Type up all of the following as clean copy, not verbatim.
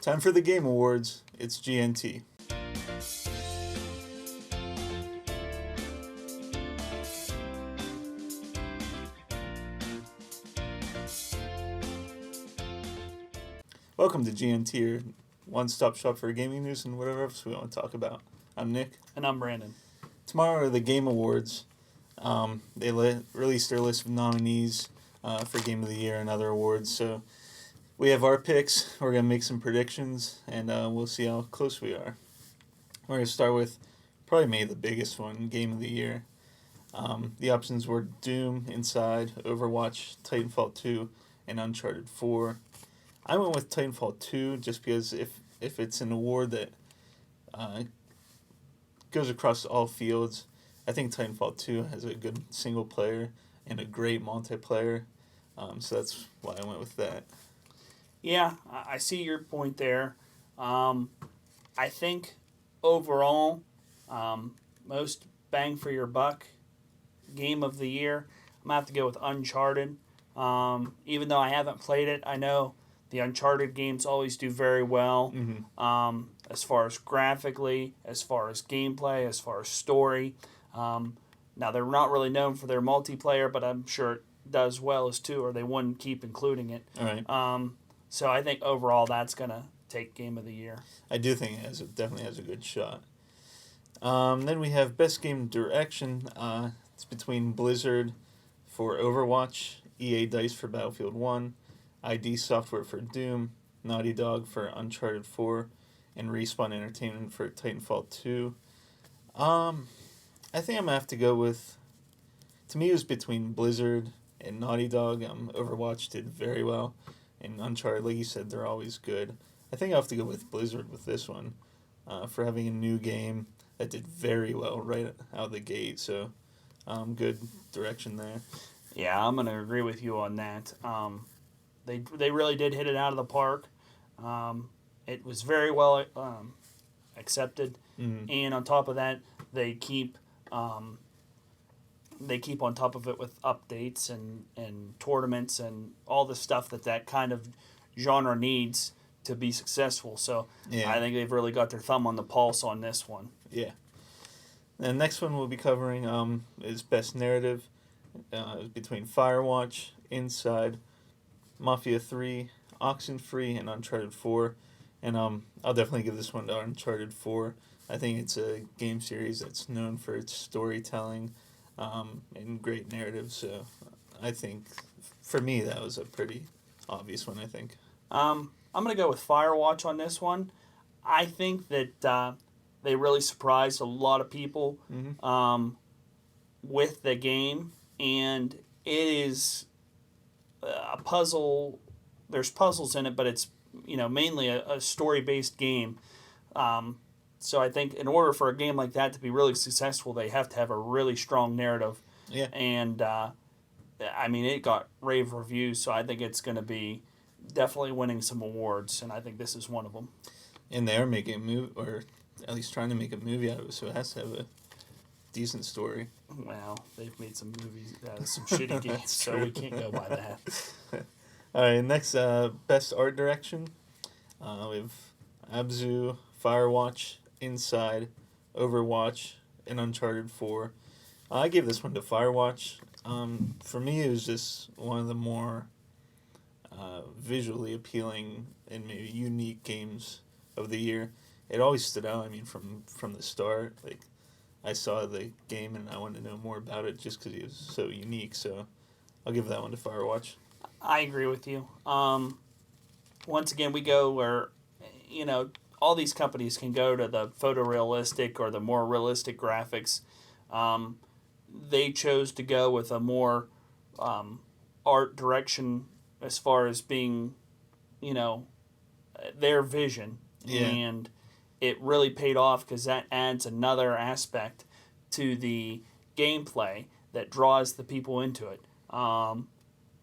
Time for the Game Awards. It's GNT. Welcome to GNT, your one-stop shop for gaming news and whatever else we want to talk about. I'm Nick. And I'm Brandon. Tomorrow are the Game Awards. They released their list of nominees for Game of the Year and other awards. So we have our picks. We're going to make some predictions, and we'll see how close we are. We're going to start with probably maybe the biggest one, Game of the Year. The options were Doom, Inside, Overwatch, Titanfall 2, and Uncharted 4. I went with Titanfall 2 just because if it's an award that goes across all fields, I think Titanfall 2 has a good single player and a great multiplayer. So that's why I went with that. Yeah, I see your point there. I think overall, most bang for your buck game of the year, I'm going to have to go with Uncharted. Even though I haven't played it, I know the Uncharted games always do very well, as far as graphically, as far as gameplay, as far as story. Now, they're not really known for their multiplayer, but I'm sure it does well as too, or they wouldn't keep including it. All right. So I think overall that's going to take Game of the Year. I do think it definitely has a good shot. Then we have Best Game Direction. It's between Blizzard for Overwatch, EA Dice for Battlefield 1, ID Software for Doom, Naughty Dog for Uncharted 4, and Respawn Entertainment for Titanfall 2. I think I'm going to have to go with... To me, it was between Blizzard and Naughty Dog. Overwatch did very well, and Uncharted, like you said, they're always good. I think I'll have to go with Blizzard with this one for having a new game that did very well right out of the gate. So, good direction there. Yeah, I'm going to agree with you on that. They really did hit it out of the park. It was very well accepted, and on top of that, they keep on top of it with updates and tournaments and all the stuff that kind of genre needs to be successful. So yeah. I think they've really got their thumb on the pulse on this one. Yeah. The next one we'll be covering is Best Narrative. Between Firewatch, Inside, Mafia 3, Oxenfree, and Uncharted 4. And I'll definitely give this one to Uncharted 4. I think it's a game series that's known for its storytelling and great narrative. So I think, for me, that was a pretty obvious one, I think. I'm going to go with Firewatch on this one. I think that they really surprised a lot of people with the game. And it is a puzzle. There's puzzles in it, but it's mainly a story-based game. So I think in order for a game like that to be really successful, they have to have a really strong narrative. Yeah. And it got rave reviews, so I think it's going to be definitely winning some awards, and I think this is one of them. And they are making a movie, or at least trying to make a movie out of it, so it has to have a decent story. Well, they've made some movies out of some shitty games, so we can't go by that. All right, next, Best Art Direction. We have Abzu, Firewatch, Inside, Overwatch, and Uncharted 4. I gave this one to Firewatch. For me, it was just one of the more visually appealing and maybe unique games of the year. It always stood out, from the start. Like, I saw the game and I wanted to know more about it just because it was so unique. So I'll give that one to Firewatch. I agree with you. Once again, we go where, all these companies can go to the photorealistic or the more realistic graphics. They chose to go with a more art direction as far as being, their vision. Yeah. And it really paid off because that adds another aspect to the gameplay that draws the people into it.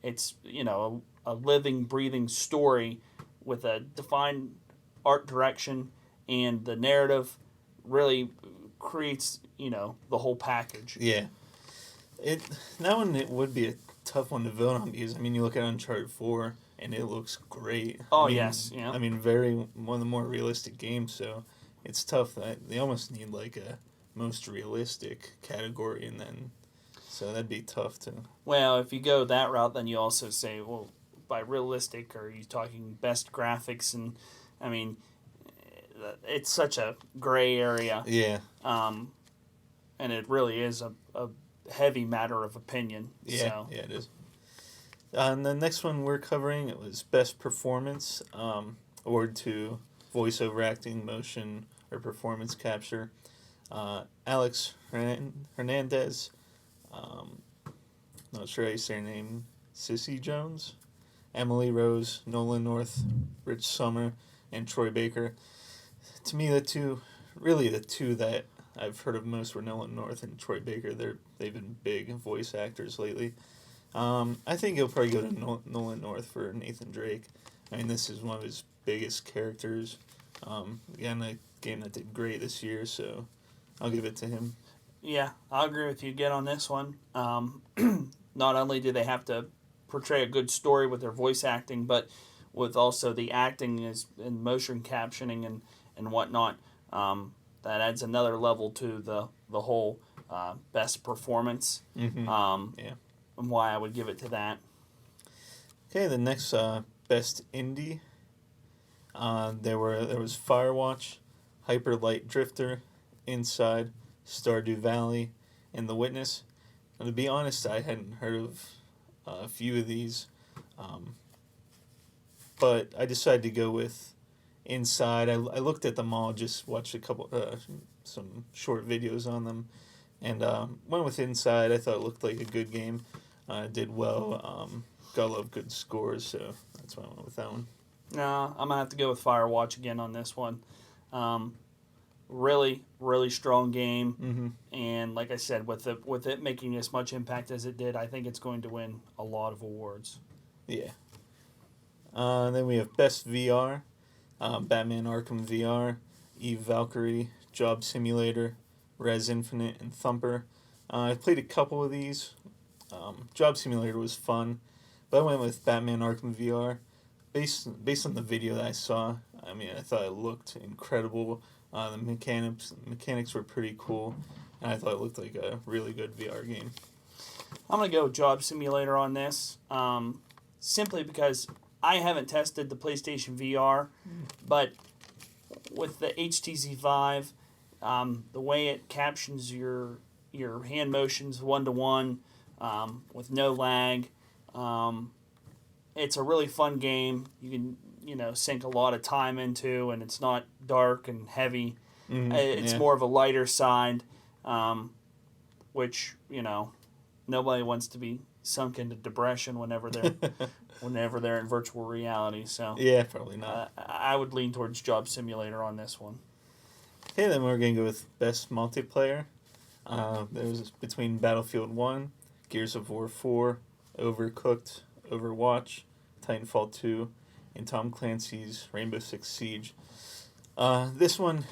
It's, a living, breathing story with a defined art direction, and the narrative really creates, the whole package. Yeah. That one, it would be a tough one to vote on because, you look at Uncharted 4 and it looks great. Oh, I mean, yes, yeah. I mean, very one of the more realistic games. So it's tough. They almost need like a most realistic category, and then so that'd be tough to. Well, if you go that route, then you also say, well, by realistic, are you talking best graphics? And I mean, it's such a gray area, Yeah, and it really is a heavy matter of opinion. yeah, So yeah, it is. And the next one we're covering it was best performance, award to voiceover acting, motion, or performance capture. Alex Hernandez, um, not sure how you say her name, Sissy Jones, Emily Rose, Nolan North, Rich Summer, and Troy Baker. To me, the two that I've heard of most were Nolan North and Troy Baker. They've been big voice actors lately. I think he'll probably go to Nolan North for Nathan Drake. I mean, this is one of his biggest characters. Again, a game that did great this year, so I'll give it to him. yeah, I'll agree with you again on this one. Not only do they have to portray a good story with their voice acting, but with also the acting and motion captioning and whatnot, that adds another level to the whole best performance. Yeah. And why I would give it to that. Okay, the next best indie. There was Firewatch, Hyper Light Drifter, Inside, Stardew Valley, and The Witness. And to be honest, I hadn't heard of a few of these, but I decided to go with Inside. I looked at them all, just watched a couple some short videos on them, and went with Inside. I thought it looked like a good game. Did well. Got a lot of good scores, so that's why I went with that one. No, I'm gonna have to go with Firewatch again on this one. Really, really strong game, and like I said, with it making as much impact as it did, I think it's going to win a lot of awards. Yeah. Then we have Best VR, Batman Arkham VR, Eve Valkyrie, Job Simulator, Res Infinite, and Thumper. I played a couple of these. Job Simulator was fun, but I went with Batman Arkham VR. Based on the video that I saw, I mean, I thought it looked incredible. The mechanics were pretty cool, and I thought it looked like a really good VR game. I'm gonna go Job Simulator on this, simply because I haven't tested the PlayStation VR, but with the HTC Vive, the way it captions your hand motions 1-to-1, with no lag. It's a really fun game. You can sink a lot of time into, and it's not dark and heavy. It's more of a lighter side, which nobody wants to be sunk into depression whenever they're in virtual reality. So yeah, probably not. I would lean towards Job Simulator on this one. Okay, then we're gonna go with best multiplayer. There's between Battlefield 1, Gears of War 4, Overcooked, Overwatch, Titanfall 2, and Tom Clancy's Rainbow Six Siege. This one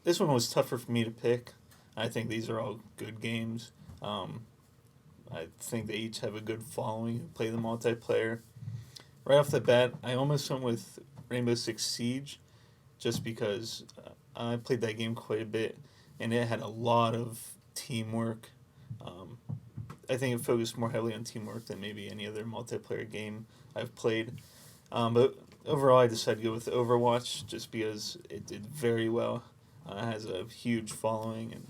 was tougher for me to pick. I think these are all good games. I think they each have a good following who play the multiplayer. Right off the bat, I almost went with Rainbow Six Siege, just because I played that game quite a bit, and it had a lot of teamwork. I think it focused more heavily on teamwork than maybe any other multiplayer game I've played. But overall, I decided to go with Overwatch just because it did very well. It has a huge following, and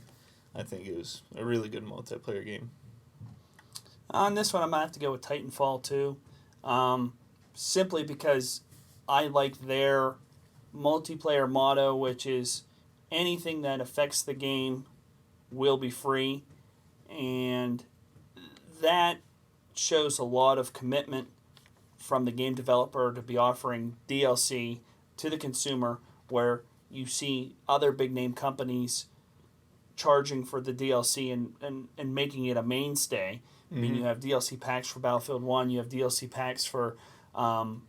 I think it was a really good multiplayer game. On this one, I'm gonna have to go with Titanfall 2, simply because I like their multiplayer motto, which is anything that affects the game will be free, and that shows a lot of commitment from the game developer to be offering DLC to the consumer, where you see other big name companies charging for the DLC and making it a mainstay. I mean, you have DLC packs for Battlefield 1, you have DLC packs for Call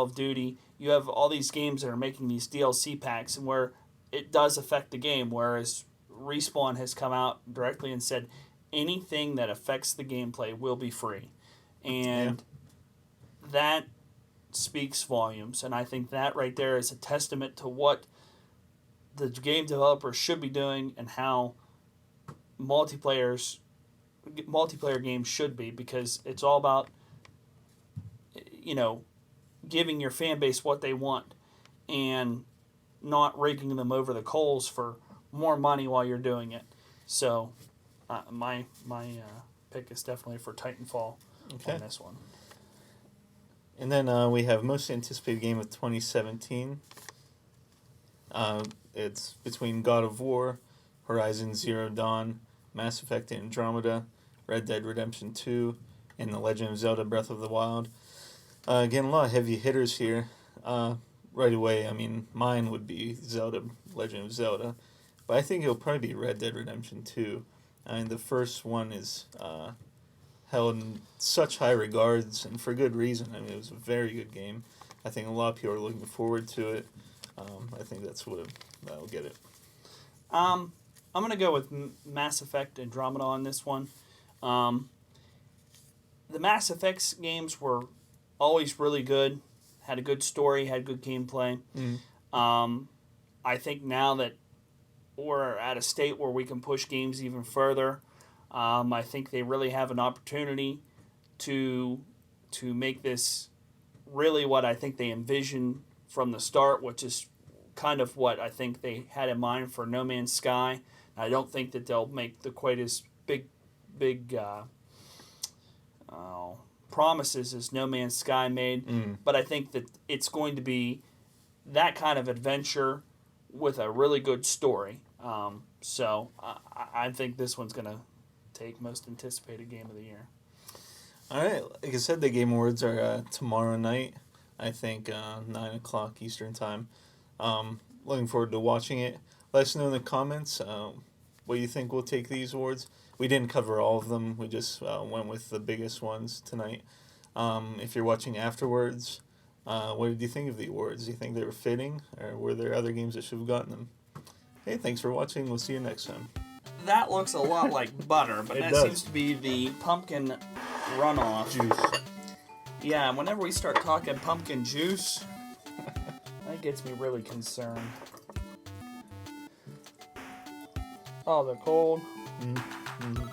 of Duty. You have all these games that are making these DLC packs, and where it does affect the game, whereas Respawn has come out directly and said anything that affects the gameplay will be free. And that speaks volumes, and I think that right there is a testament to what the game developers should be doing and how multiplayer games should be, because it's all about, you know, giving your fan base what they want and not raking them over the coals for more money while you're doing it. So my pick is definitely for Titanfall on this one. And then we have most anticipated game of 2017. It's between God of War, Horizon Zero Dawn, Mass Effect Andromeda, Red Dead Redemption 2, and The Legend of Zelda Breath of the Wild. Again, a lot of heavy hitters here. Right away, I mean, mine would be Zelda, Legend of Zelda. But I think it'll probably be Red Dead Redemption 2. I mean, the first one is held in such high regards, and for good reason. I mean, it was a very good game. I think a lot of people are looking forward to it. I think that'll get it. I'm going to go with Mass Effect Andromeda on this one. The Mass Effects games were always really good, had a good story, had good gameplay. I think now that we're at a state where we can push games even further, I think they really have an opportunity to make this really what I think they envisioned from the start, which is kind of what I think they had in mind for No Man's Sky. I don't think that they'll make the quite as big promises as No Man's Sky made, but I think that it's going to be that kind of adventure with a really good story. So I think this one's going to take most anticipated game of the year. All right, like I said, the Game Awards are tomorrow night. I think 9 o'clock Eastern Time. Looking forward to watching it. Let us know in the comments what you think will take these awards. We didn't cover all of them. We just went with the biggest ones tonight. If you're watching afterwards, what did you think of the awards? Do you think they were fitting, or were there other games that should have gotten them? Hey, thanks for watching. We'll see you next time. That looks a lot like butter, but that seems to be the pumpkin runoff. Juice. Yeah, whenever we start talking pumpkin juice, that gets me really concerned. Oh, they're cold. Mm-hmm.